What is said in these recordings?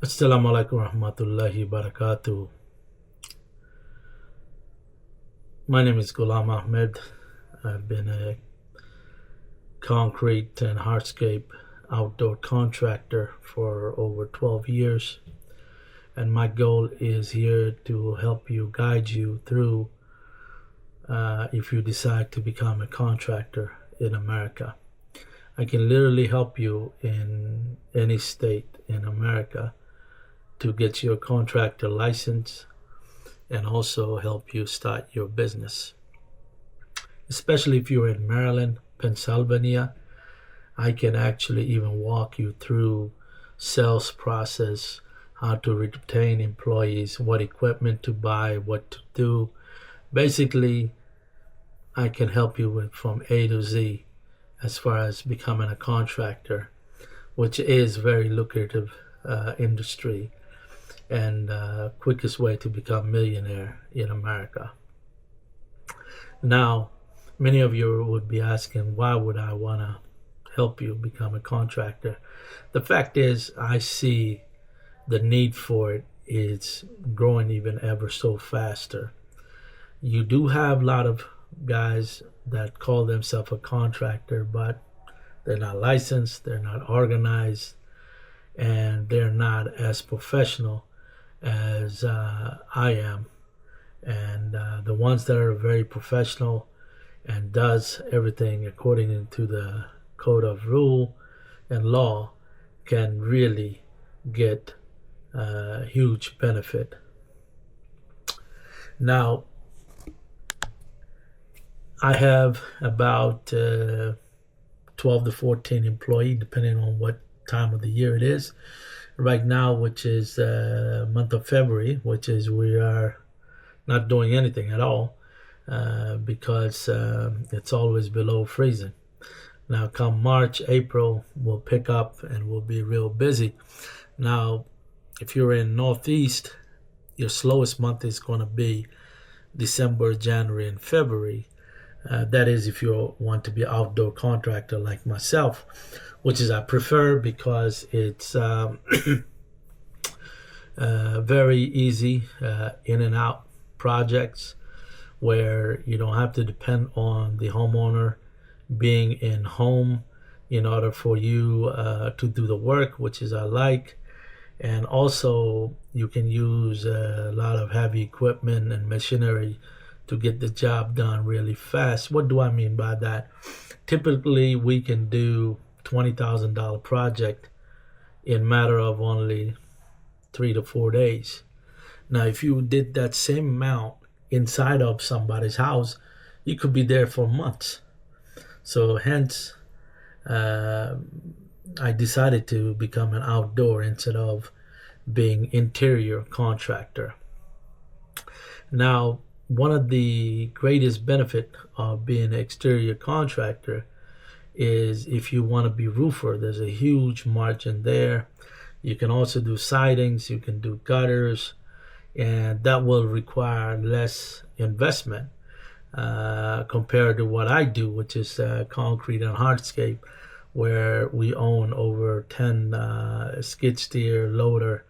Assalamu alaikum warahmatullahi wabarakatuh. My name is Ghulam Ahmed. I've been a concrete and hardscape outdoor contractor for over 12 years. And my goal is here to help you, guide you through if you decide to become a contractor in America. I can literally help you in any state in America to get your contractor license and also help you start your business. Especially if you're in Maryland, Pennsylvania, I can actually even walk you through sales process, how to retain employees, what equipment to buy, what to do. Basically, I can help you with from A to Z as far as becoming a contractor, which is very lucrative industry and quickest way to become millionaire in America. Now, many of you would be asking, why would I want to help you become a contractor? The fact is, I see the need for it is growing even ever so faster. You do have a lot of guys that call themselves a contractor, but they're not licensed, they're not organized, and they're not as professional as I am. And the ones that are very professional and does everything according to the code of rule and law can really get huge benefit. Now, I have about 12 to 14 employees, depending on what time of the year it is. Right now, which is month of February, which is we are not doing anything at all because it's always below freezing. Now, come March, April, we'll pick up and we'll be real busy. Now, if you're in Northeast, your slowest month is going to be December, January, and February. That is if you want to be an outdoor contractor like myself, which is I prefer because it's very easy in and out projects where you don't have to depend on the homeowner being in home in order for you to do the work, which is I like. And also you can use a lot of heavy equipment and machinery to get the job done really fast. What do I mean by that? Typically, we can do $20,000 project in matter of only 3 to 4 days. Now, if you did that same amount inside of somebody's house, you could be there for months. So hence, I decided to become an outdoor instead of being interior contractor. Now, one of the greatest benefit of being an exterior contractor is if you want to be roofer, there's a huge margin there. You can also do sidings, you can do gutters, and that will require less investment compared to what I do, which is concrete and hardscape, where we own over 10 skid steer, loader,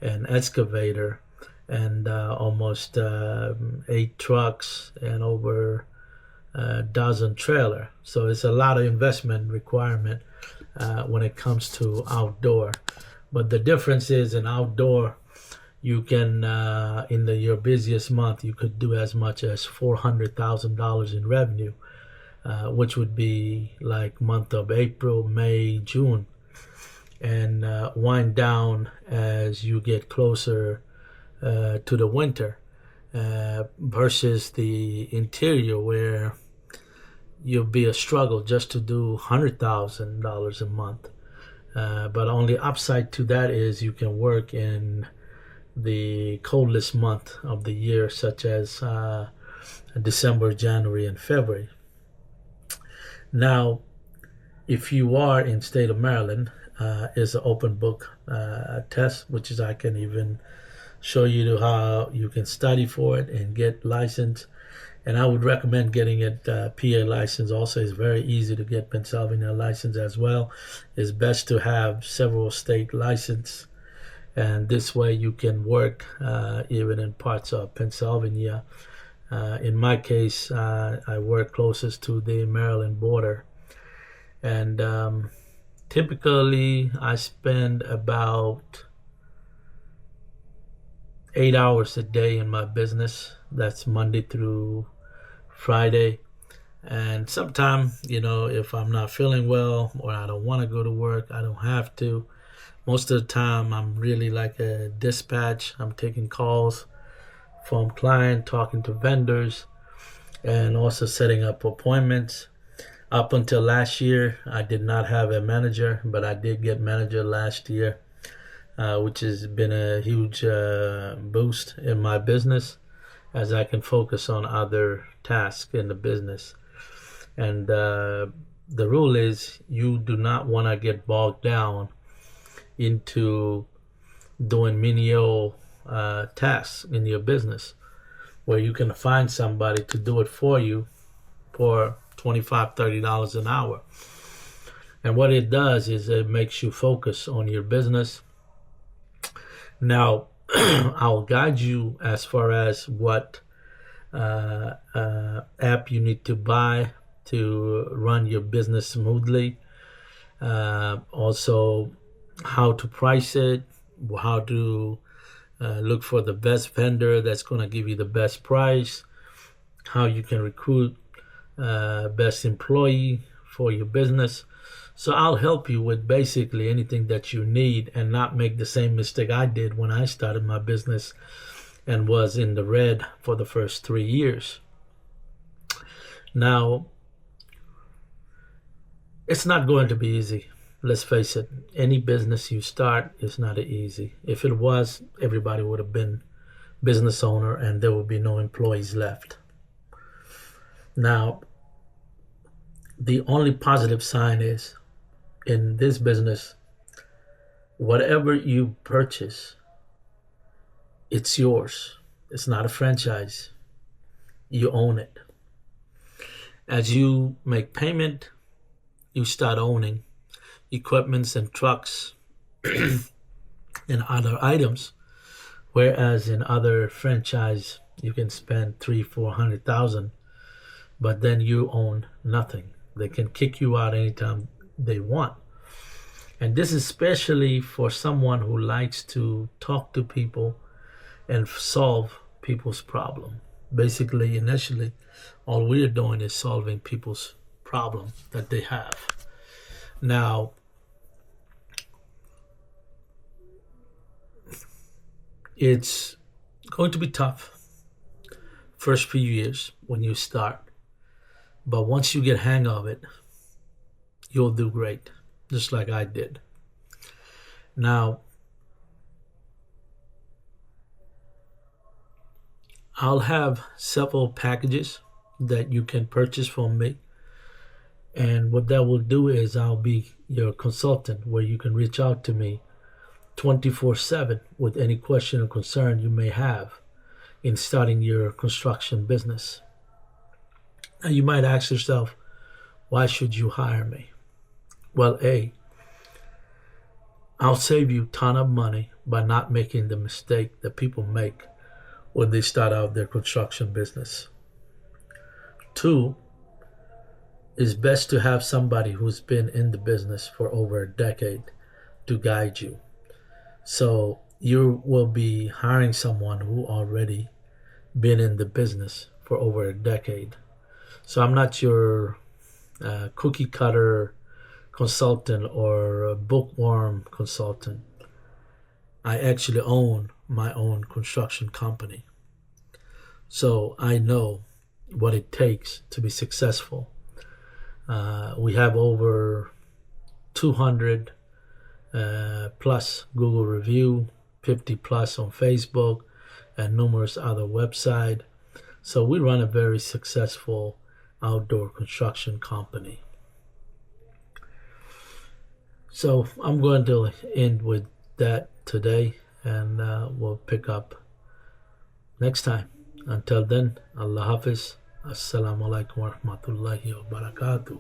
and excavator, and almost 8 trucks and over a dozen trailer. So it's a lot of investment requirement when it comes to outdoor. But the difference is in outdoor, you can in your busiest month, you could do as much as $400,000 in revenue, which would be like month of April, May, June, and wind down as you get closer to the winter, versus the interior where you'll be a struggle just to do $100,000 a month. But only upside to that is you can work in the coldest month of the year, such as December, January, and February. Now, if you are in state of Maryland, is an open book test, which is I can even show you how you can study for it and get licensed. And I would recommend getting it PA license also. It's very easy to get Pennsylvania license as well. It's best to have several state license And this way you can work even in parts of Pennsylvania. In my case, I work closest to the Maryland border. And typically I spend about 8 hours a day in my business. That's Monday through Friday. And sometimes, if I'm not feeling well or I don't want to go to work, I don't have to. Most of the time, I'm really like a dispatch. I'm taking calls from clients, talking to vendors, and also setting up appointments. Up until last year, I did not have a manager, but I did get manager last year, which has been a huge boost in my business as I can focus on other tasks in the business. And the rule is you do not want to get bogged down into doing menial tasks in your business where you can find somebody to do it for you for $25-$30 an hour. And what it does is it makes you focus on your business. Now, I'll guide you as far as what app you need to buy to run your business smoothly. Also, how to price it, how to look for the best vendor that's going to give you the best price, how you can recruit best employee for your business. So I'll help you with basically anything that you need and not make the same mistake I did when I started my business and was in the red for the first 3 years. Now, it's not going to be easy. Let's face it, any business you start is not easy. If it was, everybody would have been business owner and there would be no employees left. Now, the only positive sign is in this business, whatever you purchase, it's yours. It's not a franchise. You own it. As you make payment, you start owning equipments and trucks and other items, whereas in other franchise you can spend $300,000-$400,000, but then you own nothing. They can kick you out anytime they want. And this is especially for someone who likes to talk to people and solve people's problem. Basically, initially, all we're doing is solving people's problem that they have. Now, it's going to be tough first few years when you start, but once you get hang of it, you'll do great, just like I did. Now, I'll have several packages that you can purchase from me. And what that will do is I'll be your consultant where you can reach out to me 24/7 with any question or concern you may have in starting your construction business. Now you might ask yourself, why should you hire me? Well, I'll save you a ton of money by not making the mistake that people make when they start out their construction business. 2, it's best to have somebody who's been in the business for over a decade to guide you. So you will be hiring someone who already been in the business for over a decade. So I'm not your cookie cutter consultant or a bookworm consultant. I actually own my own construction company. So I know what it takes to be successful. We have over 200 plus Google review, 50 plus on Facebook, and numerous other websites. So we run a very successful outdoor construction company. So I'm going to end with that today, and we'll pick up next time. Until then, Allah Hafiz. Assalamu alaikum wa rahmatullahi wa barakatuh.